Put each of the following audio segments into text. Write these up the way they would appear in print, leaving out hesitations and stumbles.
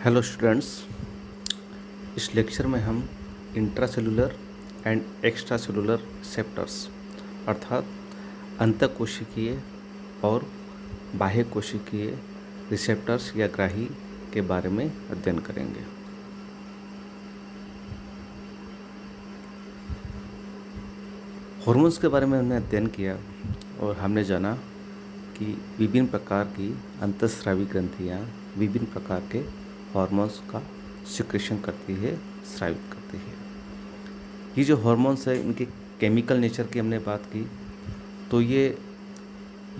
Hello students. इस lecture में हम इंट्रासेलुलर एंड एक्स्ट्रासेलुलर रिसेप्टर्स अर्थात अंतःकोशिकीय और बाह्य कोशिकीय रिसेप्टर्स या ग्राही के बारे में अध्ययन करेंगे। हार्मोन्स के बारे में हमने अध्ययन किया और हमने जाना कि विभिन्न प्रकार की अंतःस्रावी ग्रंथियाँ विभिन्न प्रकार के हार्मोन्स का सिक्रेशन करती है, स्रावित करती है। ये जो हार्मोन्स है इनके केमिकल नेचर की हमने बात की, तो ये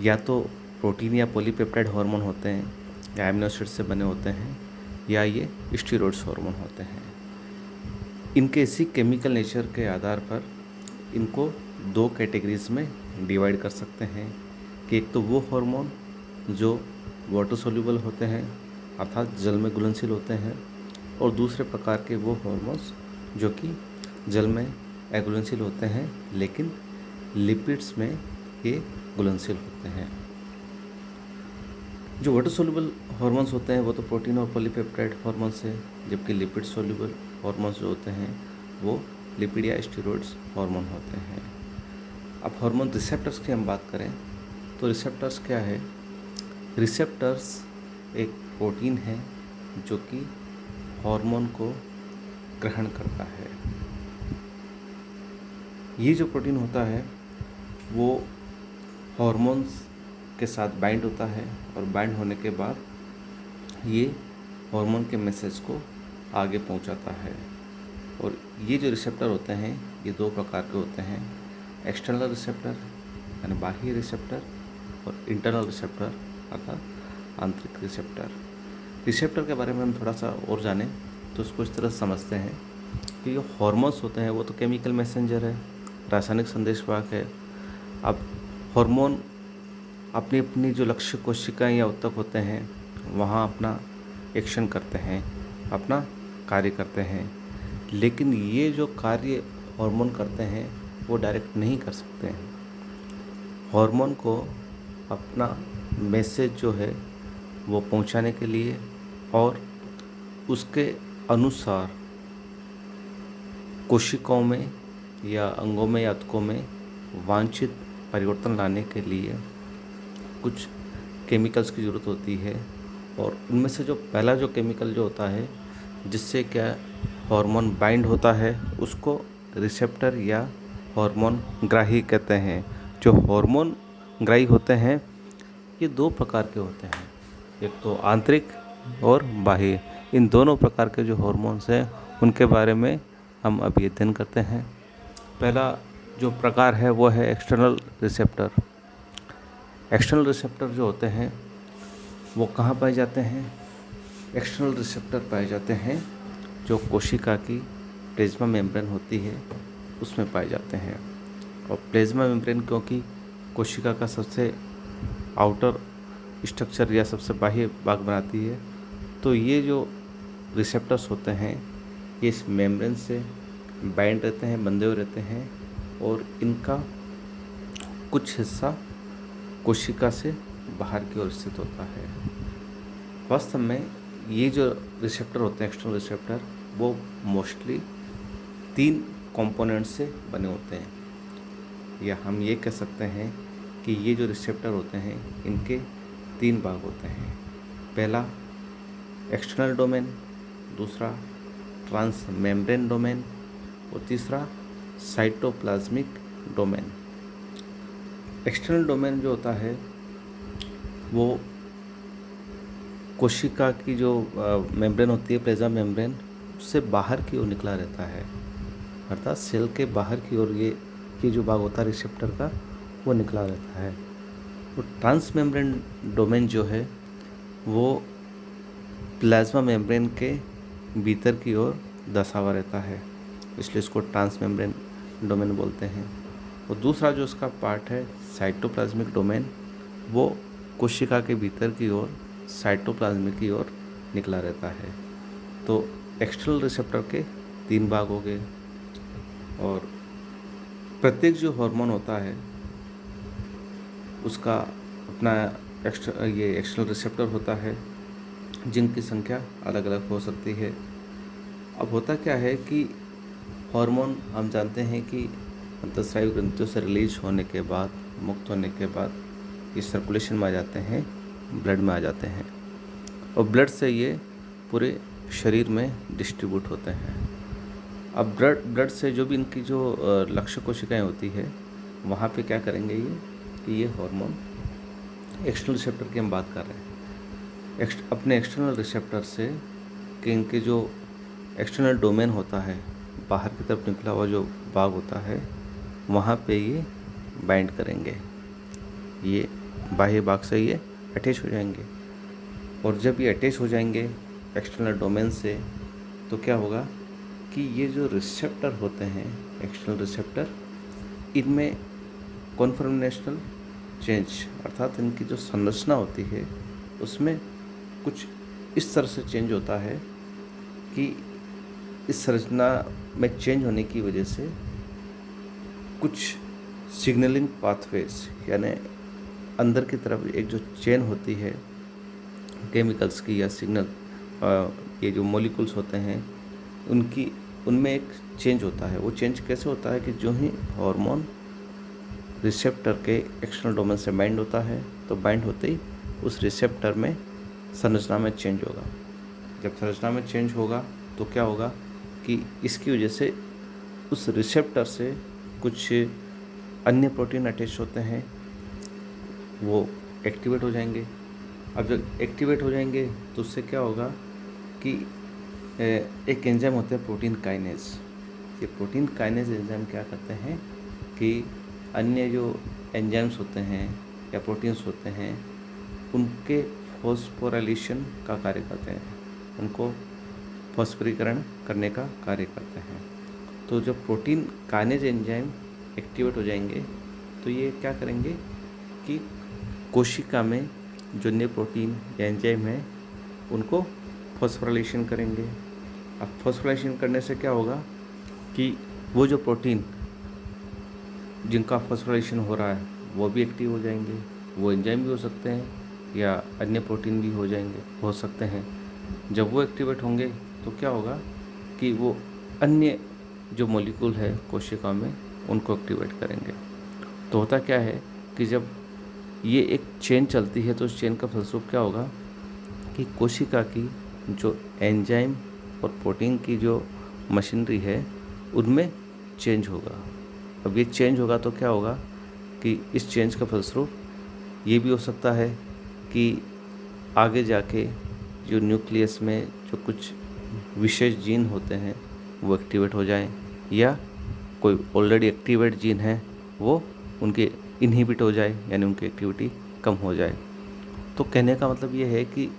या तो प्रोटीन या पॉलीपेप्टाइड हार्मोन होते हैं या एमिनो एसिड से बने होते हैं या ये स्टेरॉइड्स हार्मोन होते हैं। इनके इसी केमिकल नेचर के आधार पर इनको दो कैटेगरीज में डिवाइड कर सकते हैं कि एक तो वो हार्मोन जो वाटर सोल्यूबल होते हैं अर्थात जल में घुलनशील होते हैं, और दूसरे प्रकार के वो हार्मोन्स जो कि जल में अघुलनशील होते हैं लेकिन लिपिड्स में ये घुलनशील होते हैं। जो वाटर सोल्यूबल हार्मोन्स होते हैं वो तो प्रोटीन और पॉलीपेप्टाइड हार्मोन्स है, जबकि लिपिड सोल्यूबल हार्मोन्स जो होते हैं वो लिपिड या स्टेरॉइड्स हार्मोन होते हैं। अब हार्मोन रिसेप्टर्स की हम बात करें तो रिसेप्टर्स क्या है? रिसेप्टर्स एक प्रोटीन है जो कि हार्मोन को ग्रहण करता है। ये जो प्रोटीन होता है वो हार्मोन्स के साथ बाइंड होता है और बाइंड होने के बाद ये हार्मोन के मैसेज को आगे पहुंचाता है। और ये जो रिसेप्टर होते हैं ये दो प्रकार के होते हैं, एक्सटर्नल रिसेप्टर यानी बाह्य रिसेप्टर और इंटरनल रिसेप्टर अर्थात आंतरिक रिसेप्टर। रिसेप्टर के बारे में हम थोड़ा सा और जानें तो इसको इस तरह समझते हैं कि जो हार्मोन्स होते हैं वो तो केमिकल मैसेंजर है, रासायनिक संदेशवाहक है। अब हार्मोन अपनी अपनी जो लक्ष्य कोशिकाएं या उत्तक होते हैं वहाँ अपना एक्शन करते हैं, अपना कार्य करते हैं, लेकिन ये जो कार्य हार्मोन करते हैं वो डायरेक्ट नहीं कर सकते हैं। हार्मोन को अपना मैसेज जो है वो पहुंचाने के लिए और उसके अनुसार कोशिकाओं में या अंगों में या ऊतकों में वांछित परिवर्तन लाने के लिए कुछ केमिकल्स की ज़रूरत होती है। और उनमें से जो पहला जो केमिकल जो होता है जिससे क्या हार्मोन बाइंड होता है उसको रिसेप्टर या हार्मोन ग्राही कहते हैं। जो हार्मोन ग्राही होते हैं ये दो प्रकार के होते हैं, एक तो आंतरिक और बाह्य। इन दोनों प्रकार के जो हार्मोन्स हैं उनके बारे में हम अभी अध्ययन करते हैं। पहला जो प्रकार है वो है एक्सटर्नल रिसेप्टर। एक्सटर्नल रिसेप्टर जो होते हैं वो कहाँ पाए जाते हैं? एक्सटर्नल रिसेप्टर पाए जाते हैं जो कोशिका की प्लाज्मा मेम्ब्रेन होती है उसमें पाए जाते हैं। और प्लाज्मा मेम्ब्रेन क्योंकि कोशिका का सबसे आउटर स्ट्रक्चर या सबसे बाह्य भाग बनाती है, तो ये जो रिसेप्टर्स होते हैं ये इस मेम्ब्रेन से बाइंड रहते हैं, बंधे हुए रहते हैं, और इनका कुछ हिस्सा कोशिका से बाहर की ओर स्थित होता है। वास्तव में ये जो रिसेप्टर होते हैं एक्सटर्नल रिसेप्टर वो मोस्टली 3 कंपोनेंट से बने होते हैं, या हम ये कह सकते हैं कि ये जो रिसेप्टर होते हैं इनके 3 भाग होते हैं। पहला एक्सटर्नल डोमेन, दूसरा ट्रांस मेम्ब्रेन डोमेन और तीसरा साइटोप्लाज्मिक डोमेन। एक्सटर्नल डोमेन जो होता है वो कोशिका की जो मेम्ब्रेन होती है प्लाज्मा मेम्ब्रेन उससे बाहर की ओर निकला रहता है, अर्थात सेल के बाहर की ओर ये जो भाग होता है रिसेप्टर का वो निकला रहता है। और ट्रांस मेम्ब्रेन डोमेन जो है वो प्लाज्मा मेम्ब्रेन के भीतर की ओर दसा हुआ रहता है, इसलिए इसको ट्रांस मेम्ब्रेन डोमेन बोलते हैं। और दूसरा जो उसका पार्ट है साइटोप्लाज्मिक डोमेन वो कोशिका के भीतर की ओर साइटोप्लाज्म की ओर निकला रहता है। तो एक्सटर्नल रिसेप्टर के 3 भाग हो गए। और प्रत्येक जो हार्मोन होता है उसका अपना एक्सटर्नल रिसेप्टर होता है। जिनकी संख्या अलग अलग हो सकती है। अब होता क्या है कि हार्मोन हम जानते हैं कि अंतःस्रावी ग्रंथियों से रिलीज होने के बाद, मुक्त होने के बाद ये सर्कुलेशन में आ जाते हैं, ब्लड में आ जाते हैं और ब्लड से ये पूरे शरीर में डिस्ट्रीब्यूट होते हैं। अब ब्लड से जो भी इनकी जो लक्ष्य कोशिकाएं होती है, वहाँ पे क्या करेंगे ये कि ये हार्मोन एक्सटर्नल रिसेप्टर की हम बात कर रहे हैं, अपने एक्सटर्नल रिसेप्टर से कि इनके जो एक्सटर्नल डोमेन होता है, बाहर की तरफ निकला हुआ जो भाग होता है, वहाँ पे ये बाइंड करेंगे, ये बाह्य भाग से ये अटैच हो जाएंगे। और जब ये अटैच हो जाएंगे एक्सटर्नल डोमेन से, तो क्या होगा कि ये जो रिसेप्टर होते हैं, एक्सटर्नल रिसेप्टर, इनमें कॉन्फॉर्मेशनल चेंज अर्थात इनकी जो संरचना होती है उसमें कुछ इस तरह से चेंज होता है कि इस संरचना में चेंज होने की वजह से कुछ सिग्नलिंग पाथवेज, यानी अंदर की तरफ एक जो चेन होती है केमिकल्स की या सिग्नल, ये जो मॉलिक्यूल्स होते हैं उनमें एक चेंज होता है। वो चेंज कैसे होता है कि जो ही हार्मोन रिसेप्टर के एक्सटर्नल डोमेन से बाइंड होता है, तो बाइंड होते ही उस रिसेप्टर में संरचना में चेंज होगा। जब संरचना में चेंज होगा तो क्या होगा कि इसकी वजह से उस रिसेप्टर से कुछ अन्य प्रोटीन अटैच होते हैं, वो एक्टिवेट हो जाएंगे। अब जब एक्टिवेट हो जाएंगे तो उससे क्या होगा कि एक एंजाइम होता है प्रोटीन काइनेज। ये प्रोटीन काइनेज एंजाइम क्या करते हैं कि अन्य जो एंजाइम्स होते हैं या प्रोटीन्स होते हैं उनके फॉस्फोराइलेशन का कार्य करते हैं, उनको फॉस्फोरीकरण करने का कार्य करते हैं। तो जब प्रोटीन काइनेज एंजाइम एक्टिवेट हो जाएंगे तो ये क्या करेंगे कि कोशिका में जो नए प्रोटीन या एंजाइम है उनको फॉस्फोराइलेशन करेंगे। अब फॉस्फोराइलेशन करने से क्या होगा कि वो जो प्रोटीन जिनका फॉस्फोराइलेशन हो रहा है वो भी एक्टिव हो जाएंगे। वो एंजाइम भी हो सकते हैं या अन्य प्रोटीन भी हो सकते हैं। जब वो एक्टिवेट होंगे तो क्या होगा कि वो अन्य जो मॉलिक्यूल है कोशिका में उनको एक्टिवेट करेंगे। तो होता क्या है कि जब ये एक चेन चलती है तो उस चेन का फलस्वरूप क्या होगा कि कोशिका की जो एंजाइम और प्रोटीन की जो मशीनरी है उनमें चेंज होगा। अब ये चेंज होगा तो क्या होगा कि इस चेंज का फलस्वरूप ये भी हो सकता है कि आगे जाके जो न्यूक्लियस में जो कुछ विशेष जीन होते हैं वो एक्टिवेट हो जाएं, या कोई ऑलरेडी एक्टिवेट जीन है वो उनके इनहिबिट हो जाए, यानी उनकी एक्टिविटी कम हो जाए। तो कहने का मतलब ये है कि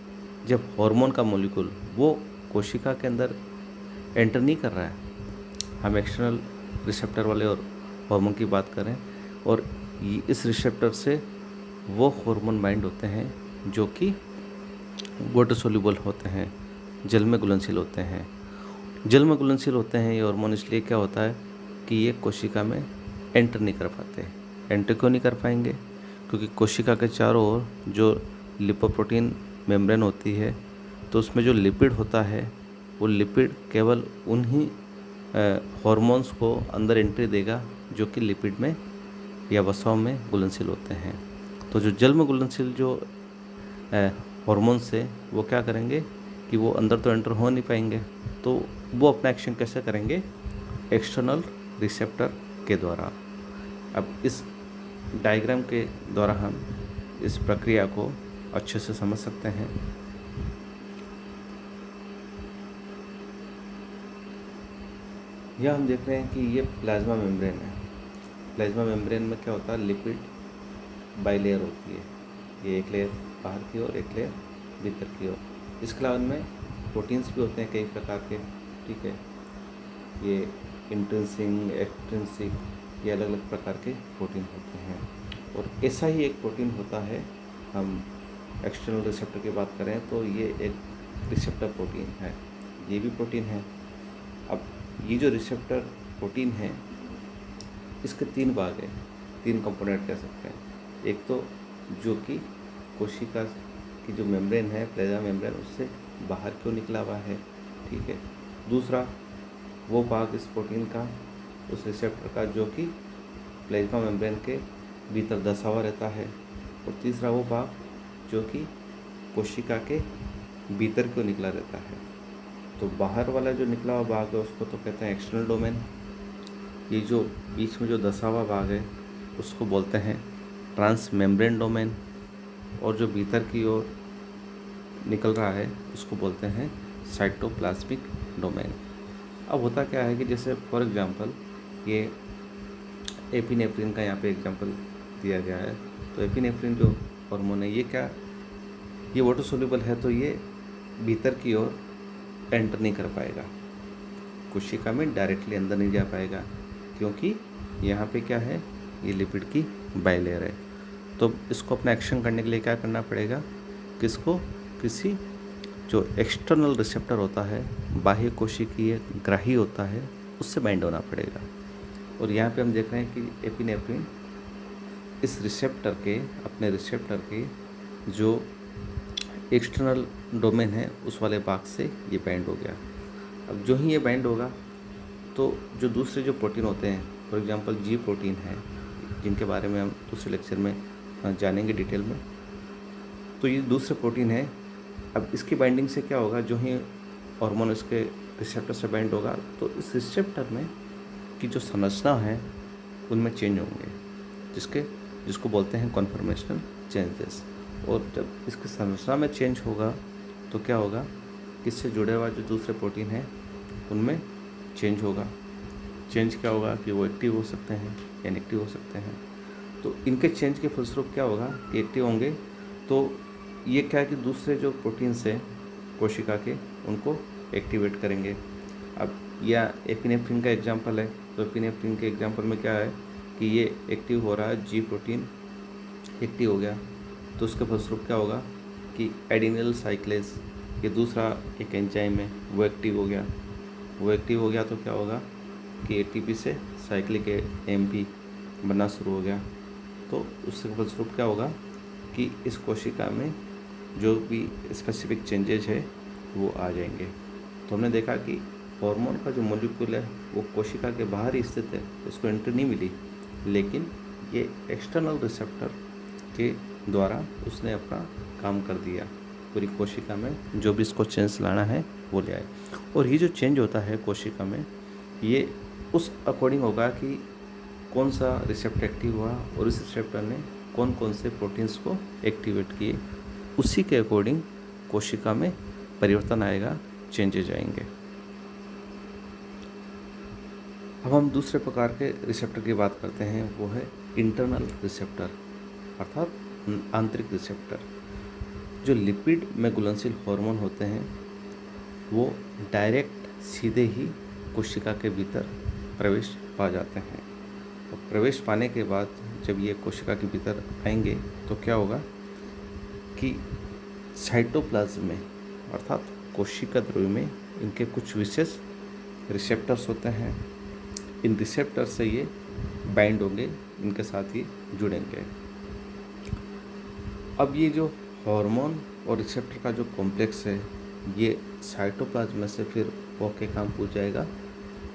जब हार्मोन का मॉलिक्यूल वो कोशिका के अंदर एंटर नहीं कर रहा है, हम एक्सटर्नल रिसेप्टर वाले और हार्मोन की बात करें, और इस रिसेप्टर से वो हार्मोन बाइंड होते हैं जो कि वाटर सोल्यूबल होते हैं, जल में घुलनशील होते हैं। जल में घुलनशील होते हैं ये हार्मोन, इसलिए क्या होता है कि ये कोशिका में एंटर नहीं कर पाते। एंटर क्यों नहीं कर पाएंगे? क्योंकि कोशिका के चारों ओर जो लिपोप्रोटीन मेम्ब्रेन होती है, तो उसमें जो लिपिड होता है वो लिपिड केवल उन्हीं हार्मोन्स को अंदर एंट्री देगा जो कि लिपिड में या वसाओं में घुलनशील होते हैं। तो जो जल में घुलनशील जो हार्मोन्स है वो क्या करेंगे कि वो अंदर तो एंटर हो नहीं पाएंगे, तो वो अपना एक्शन कैसे करेंगे? एक्सटर्नल रिसेप्टर के द्वारा। अब इस डायग्राम के द्वारा हम इस प्रक्रिया को अच्छे से समझ सकते हैं। यह हम देख रहे हैं कि ये प्लाज्मा मेम्ब्रेन है। प्लाज्मा मेम्ब्रेन में क्या होता है? लिपिड बाइलेयर होती है, ये एक लेयर बाहर की ओर, एक लेयर भीतर की ओर। इसके अलावा इनमें प्रोटीन्स भी होते हैं कई प्रकार के, ठीक है। ये इंट्रिंसिक, एक्सट्रिंसिक, ये अलग अलग प्रकार के प्रोटीन होते हैं। और ऐसा ही एक प्रोटीन होता है, हम एक्सटर्नल रिसेप्टर की बात करें तो ये एक रिसेप्टर प्रोटीन है, ये भी प्रोटीन है। अब ये जो रिसेप्टर प्रोटीन है इसके 3 भाग हैं, 3 कंपोनेंट कह सकते हैं। एक तो जो कि कोशिका कि जो मेम्ब्रेन है, प्लाज्मा मेम्ब्रेन, उससे बाहर क्यों निकला हुआ है, ठीक है। दूसरा वो भाग इस प्रोटीन का, उस रिसेप्टर का, जो कि प्लाज्मा मेम्ब्रेन के भीतर दसा हुआ रहता है। और तीसरा वो भाग जो कि कोशिका के भीतर क्यों निकला रहता है। तो बाहर वाला जो निकला हुआ भाग है उसको तो कहते हैं एक्सटर्नल डोमेन। ये जो बीच में जो दसा हुआ भाग है उसको बोलते हैं ट्रांस मेम्ब्रेन डोमेन। और जो भीतर की ओर निकल रहा है उसको बोलते हैं साइटोप्लाज्मिक डोमेन। अब होता क्या है कि जैसे फॉर एग्जांपल ये एपिनेफ्रिन का यहाँ पे एग्जांपल दिया गया है। तो एपिनेफ्रिन जो हार्मोन है ये वाटर सोल्यूबल है, तो ये भीतर की ओर एंटर नहीं कर पाएगा, कोशिका में डायरेक्टली अंदर नहीं जा पाएगा, क्योंकि यहाँ पे क्या है, ये लिपिड की बाइलेयर है। तो इसको अपना एक्शन करने के लिए क्या करना पड़ेगा, किसी जो एक्सटर्नल रिसेप्टर होता है, बाह्य कोशिकीय ग्राही होता है, उससे बाइंड होना पड़ेगा। और यहाँ पे हम देख रहे हैं कि एपिनेफ्रिन इस अपने रिसेप्टर के जो एक्सटर्नल डोमेन है उस वाले भाग से ये बाइंड हो गया। अब जो ही ये बाइंड होगा तो जो दूसरे जो प्रोटीन होते हैं, फॉर एग्जांपल जी प्रोटीन है, जिनके बारे में हम दूसरे लेक्चर में जानेंगे डिटेल में। तो ये दूसरे प्रोटीन है। अब इसकी बाइंडिंग से क्या होगा, जो ही हार्मोन इसके रिसेप्टर से बाइंड होगा तो इस रिसेप्टर में की जो संरचना है उनमें चेंज होंगे, जिसको बोलते हैं कॉन्फॉर्मेशनल चेंजेस। और जब इसकी संरचना में चेंज होगा तो क्या होगा, किससे जुड़े हुआ जो दूसरे प्रोटीन हैं उनमें चेंज होगा। चेंज क्या होगा कि वो एक्टिव हो सकते हैं या इनएक्टिव हो सकते हैं। तो इनके चेंज के फलस्वरूप क्या होगा कि एक्टिव होंगे तो ये क्या है कि दूसरे जो प्रोटीन्स हैं कोशिका के उनको एक्टिवेट करेंगे। अब यह एपिनेफ्रिन का एग्जांपल है, तो एपिनेफ्रिन के एग्जांपल में क्या है कि ये एक्टिव हो रहा है, जी प्रोटीन एक्टिव हो गया, तो उसके फलस्वरूप क्या होगा कि एडिनिल साइक्लेज, ये दूसरा एक एंजाइम है, वो एक्टिव हो गया तो क्या होगा कि एटीपी से साइक्लिक एएमपी बनना शुरू हो गया। तो उसके फलस्वरूप क्या होगा कि इस कोशिका में जो भी स्पेसिफिक चेंजेज है वो आ जाएंगे। तो हमने देखा कि हार्मोन का जो मॉलिक्यूल है वो कोशिका के बाहर ही स्थित है, उसको एंट्री नहीं मिली, लेकिन ये एक्सटर्नल रिसेप्टर के द्वारा उसने अपना काम कर दिया, पूरी कोशिका में जो भी इसको चेंज लाना है वो ले आए। और ये जो चेंज होता है कोशिका में, ये उस अकॉर्डिंग होगा कि कौन सा रिसेप्टर एक्टिव हुआ और इस रिसेप्टर ने कौन कौन से प्रोटीन्स को एक्टिवेट किए, उसी के अकॉर्डिंग कोशिका में परिवर्तन आएगा, चेंजेज आएंगे। अब हम दूसरे प्रकार के रिसेप्टर की बात करते हैं, वो है इंटरनल रिसेप्टर अर्थात आंतरिक रिसेप्टर। जो लिपिड में घुलनशील हार्मोन होते हैं वो डायरेक्ट सीधे ही कोशिका के भीतर प्रवेश पा जाते हैं। और प्रवेश पाने के बाद जब ये कोशिका के भीतर आएंगे तो क्या होगा कि साइटोप्लाज्म में अर्थात कोशिका द्रव्य में इनके कुछ विशेष रिसेप्टर्स होते हैं। इन रिसेप्टर से ये बाइंड होंगे, इनके साथ ही जुड़ेंगे। अब ये जो हार्मोन और रिसेप्टर का जो कॉम्प्लेक्स है ये साइटोप्लाज्म में से फिर होके काम पूछ जाएगा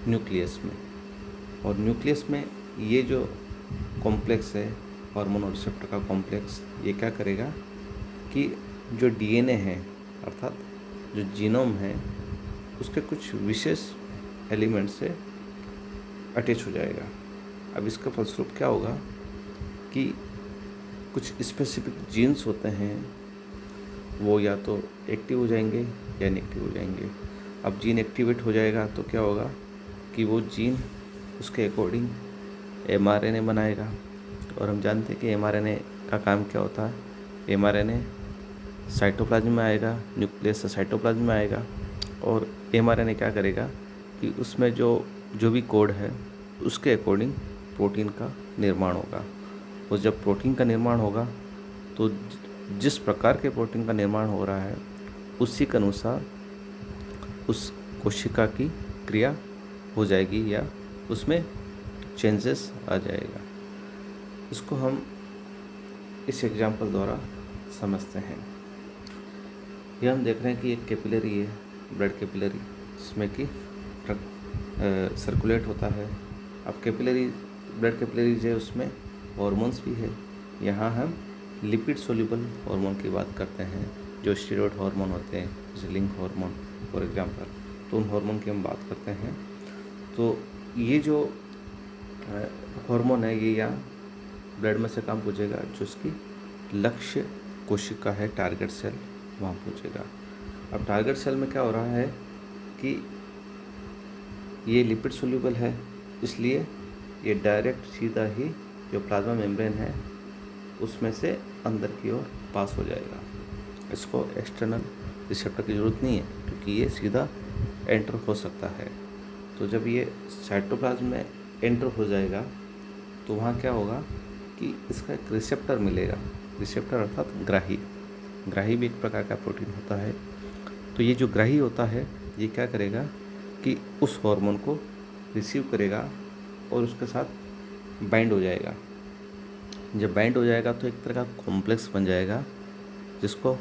न्यूक्लियस में। और न्यूक्लियस में ये जो कॉम्प्लेक्स है हार्मोन और रिसेप्टर का कॉम्प्लेक्स, ये क्या करेगा कि जो डीएनए है अर्थात जो जीनोम है उसके कुछ विशेष एलिमेंट से अटैच हो जाएगा। अब इसका फलस्वरूप क्या होगा कि कुछ स्पेसिफिक जीन्स होते हैं वो या तो एक्टिव हो जाएंगे या इनएक्टिव हो जाएंगे। अब जीन एक्टिवेट हो जाएगा तो क्या होगा कि वो जीन उसके अकॉर्डिंग एमआरएनए बनाएगा। और हम जानते हैं कि एमआरएनए का काम क्या होता है। एमआरएनए साइटोप्लाज्म में आएगा, न्यूक्लियस से साइटोप्लाज्म में आएगा, और एमआरएनए क्या करेगा कि उसमें जो भी कोड है उसके अकॉर्डिंग प्रोटीन का निर्माण होगा। और जब प्रोटीन का निर्माण होगा तो जिस प्रकार के प्रोटीन का निर्माण हो रहा है उसी के अनुसार उस कोशिका की क्रिया हो जाएगी या उसमें चेंजेस आ जाएगा। इसको हम इस एग्जाम्पल द्वारा समझते हैं। ये हम देख रहे हैं कि एक कैपिलरी है, ब्लड कैपिलरी, जिसमें कि सर्कुलेट होता है। अब कैपिलरी, ब्लड कैपिलरीज है, उसमें हॉर्मोन्स भी है। यहाँ हम लिपिड सोल्यूबल हार्मोन की बात करते हैं, जो स्टेरॉयड हार्मोन होते हैं, जैसे लिंक हार्मोन फॉर एग्जांपल, तो उन हार्मोन की हम बात करते हैं। तो ये जो हार्मोन है, ये यहाँ ब्लड में से काम पूछेगा, जो उसकी लक्ष्य कोशिका है, टारगेट सेल, वहाँ पूछेगा। अब टारगेट सेल में क्या हो रहा है कि ये लिपिड सोल्यूबल है, इसलिए ये डायरेक्ट सीधा ही जो प्लाज्मा मेम्ब्रेन है उसमें से अंदर की ओर पास हो जाएगा। इसको एक्सटर्नल रिसेप्टर की ज़रूरत नहीं है, क्योंकि ये सीधा एंटर हो सकता है। तो जब ये साइटोप्लाज्म में एंटर हो जाएगा तो वहाँ क्या होगा कि इसका एक रिसेप्टर मिलेगा। रिसेप्टर अर्थात ग्राही। ग्राही भी एक प्रकार का प्रोटीन होता है। तो ये जो ग्राही होता है, ये क्या करेगा कि उस हार्मोन को रिसीव करेगा और उसके साथ बाइंड हो जाएगा। जब बाइंड हो जाएगा तो एक तरह का कॉम्प्लेक्स बन जाएगा, जिसको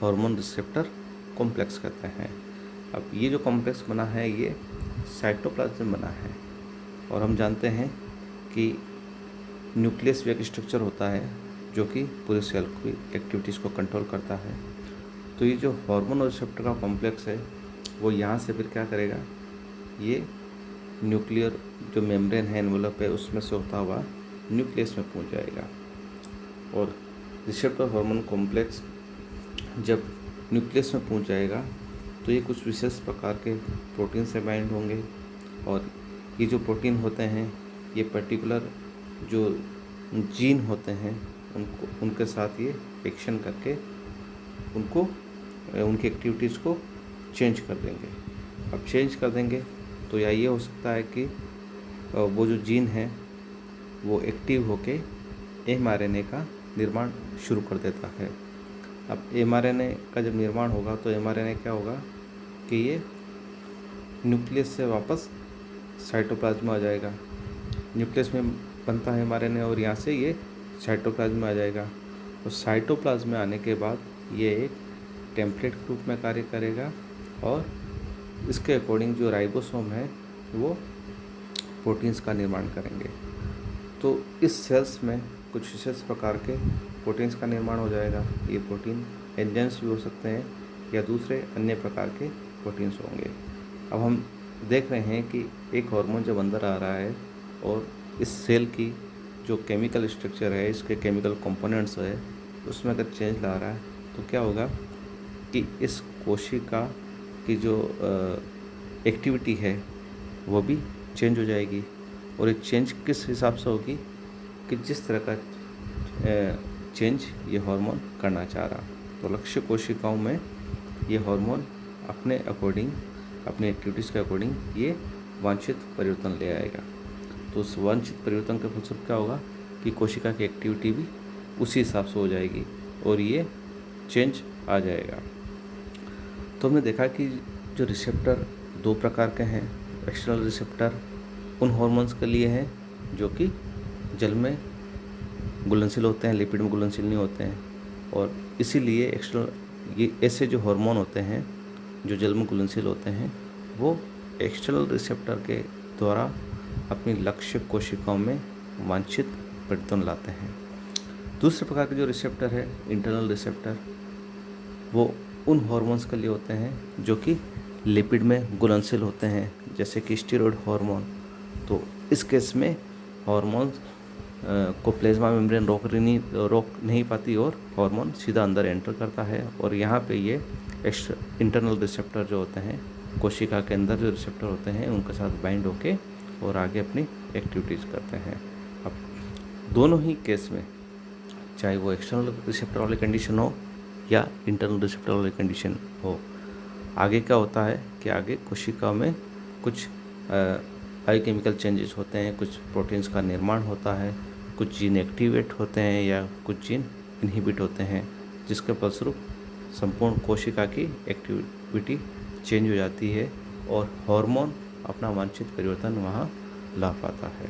हार्मोन रिसेप्टर कॉम्प्लेक्स कहते हैं। अब ये जो कॉम्प्लेक्स बना है, ये साइटोप्लाज्म में बना है। और हम जानते हैं कि न्यूक्लियस भी एक स्ट्रक्चर होता है जो कि पूरे सेल की एक्टिविटीज़ को कंट्रोल करता है। तो ये जो हार्मोन रिसेप्टर का कॉम्प्लेक्स है, वो यहाँ से फिर क्या करेगा, ये न्यूक्लियर जो मेम्ब्रेन है, एनवेलप है, उसमें से होता हुआ न्यूक्लियस में पहुँच जाएगा। और रिसेप्टर हार्मोन कॉम्प्लेक्स जब न्यूक्लियस में पहुँच जाएगा तो ये कुछ विशेष प्रकार के प्रोटीन से बाइंड होंगे। और ये जो प्रोटीन होते हैं, ये पर्टिकुलर जो जीन होते हैं उनके साथ ये एक्शन करके उनको उनकी एक्टिविटीज़ को चेंज कर देंगे। अब चेंज कर देंगे तो या ये हो सकता है कि वो जो जीन है वो एक्टिव होके mRNA का निर्माण शुरू कर देता है। अब mRNA का जब निर्माण होगा तो mRNA क्या होगा कि ये न्यूक्लियस से वापस साइटोप्लाज्म में आ जाएगा। न्यूक्लियस में बनता है mRNA और यहाँ से ये साइटोप्लाज्म में आ जाएगा। और साइटोप्लाज्म में आने के बाद ये एक टेम्पलेट के रूप में कार्य करेगा और इसके अकॉर्डिंग जो राइबोसोम है वो प्रोटीन्स का निर्माण करेंगे। तो इस सेल्स में कुछ विशेष प्रकार के प्रोटीन्स का निर्माण हो जाएगा। ये प्रोटीन एंजाइम्स भी हो सकते हैं या दूसरे अन्य प्रकार के प्रोटीन्स होंगे। अब हम देख रहे हैं कि एक हार्मोन जब अंदर आ रहा है और इस सेल की जो केमिकल स्ट्रक्चर है, इसके केमिकल कंपोनेंट्स है, उसमें अगर चेंज ला रहा है तो क्या होगा कि इस कोशिका की जो एक्टिविटी है वो भी चेंज हो जाएगी। और ये चेंज किस हिसाब से होगी कि जिस तरह का चेंज ये हार्मोन करना चाह रहा। तो लक्ष्य कोशिकाओं में ये हार्मोन अपने अकॉर्डिंग, अपनी एक्टिविटीज़ के अकॉर्डिंग ये वांछित परिवर्तन ले आएगा। तो उस वांछित परिवर्तन के फलस्वरूप क्या होगा कि कोशिका की एक्टिविटी भी उसी हिसाब से हो जाएगी और ये चेंज आ जाएगा। तो हमने देखा कि जो रिसेप्टर दो प्रकार के हैं। एक्सटर्नल रिसेप्टर उन हार्मोन्स के लिए हैं जो कि जल में घुलनशील होते हैं, लिपिड में घुलनशील नहीं होते हैं। और इसीलिए एक्सटर्नल ये ऐसे जो हार्मोन होते हैं जो जल में घुलनशील होते हैं, वो एक्सटर्नल रिसेप्टर के द्वारा अपनी लक्ष्य कोशिकाओं में वांछित परिवर्तन लाते हैं। दूसरे प्रकार के जो रिसेप्टर है, इंटरनल रिसेप्टर, वो उन हार्मोन्स के लिए होते हैं जो कि लिपिड में घुलनशील होते हैं, जैसे कि स्टेरॉयड हार्मोन। तो इस केस में हार्मोन्स को प्लाज्मा मेम्ब्रेन रोक नहीं पाती और हार्मोन सीधा अंदर एंटर करता है। और यहाँ पे ये इंटरनल रिसेप्टर जो होते हैं, कोशिका के अंदर जो रिसेप्टर होते हैं, उनके साथ बाइंड होके और आगे अपनी एक्टिविटीज़ करते हैं। अब दोनों ही केस में, चाहे वो एक्सटर्नल रिसेप्टर वाली कंडीशन हो या इंटरनल रिसेप्टर वाली कंडीशन हो, आगे क्या होता है कि आगे कोशिका में कुछ बायोकेमिकल चेंजेस होते हैं, कुछ प्रोटीन्स का निर्माण होता है, कुछ जीन एक्टिवेट होते हैं या कुछ जीन इनहिबिट होते हैं, जिसके फलस्वरूप संपूर्ण कोशिका की एक्टिविटी चेंज हो जाती है और हार्मोन अपना वांछित परिवर्तन वहाँ ला पाता है।